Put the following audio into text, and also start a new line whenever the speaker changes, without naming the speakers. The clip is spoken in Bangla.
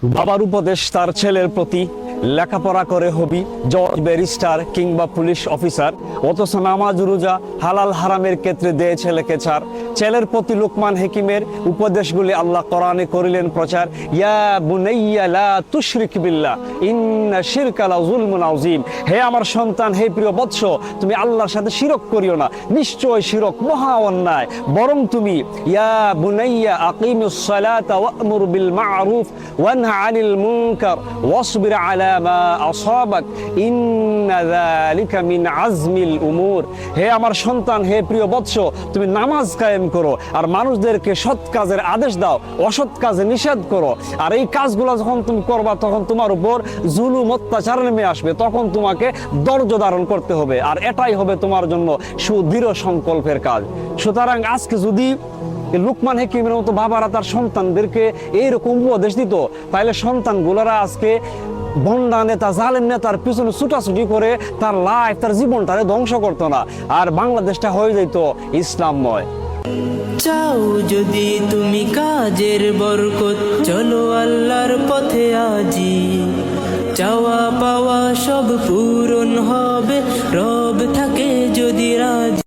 বাবার উপদেশ তার ছেলের প্রতি, লেখাপড়া করে হবি জজ, ব্যারিস্টার কিংবা পুলিশ অফিসার, অথচ নামাজ রোজা হালাল হারামের ক্ষেত্রে দেয় ছেলেকে ছাড়। ছেলের প্রতি লুকমান হাকিমের উপদেশগুলি আল্লাহ কোরআনে করিলেন প্রচার। ইয়া বুনাইয়া লা তুশরিক বিল্লাহ ইন্না শিরকা লাযুলমুন আযীম। হে আমার সন্তান, হে প্রিয় বৎস, তুমি আল্লাহর সাথে শিরক করিও না, নিশ্চয় শিরক মহা অন্যায়। বরং তুমি ইয়া বুনাইয়া আকিমিস সালাতা ওয়া'মুর বিল মা'রুফ ওয়ানহা আনিল মুনকার ওয়াসবির আলা মা আসাবাক ইন্না যালিকা মিন আজমিল উমুর। হে আমার সন্তান, হে প্রিয় বৎস, তুমি নামাজ কায়েম করো আর মানুষদেরকে সৎ কাজের আদেশ দাও, অসৎ কাজে নিষেধ করো। আর এই কাজগুলো যখন তুমি করবা তখন তোমার উপর জুলুম অত্যাচার নেমে আসবে, তখন তোমাকে ধৈর্য ধারণ করতে হবে, আর এটাই হবে তোমার জন্য সুদৃঢ় সংকল্পের কাজ। সুতরাং আজকে যদি লুকমান হাকিমের মতো বাবারা তার সন্তানদেরকে এইরকম উপদেশ দিত, তাহলে সন্তানগুলোরা আজকে বন্ডা নেতা, জালেম নেতার পিছনে ছুটাছুটি করে তার লাইফ, তার জীবনটারে ধ্বংস করতো না, আর বাংলাদেশটা হয়ে যেত ইসলামময়।
চাও যদি তুমি কাজের বরকত, চলো আল্লাহর পথে আজি। চাওয়া পাওয়া সব পূরণ হবে, রব থাকে যদি রাজি।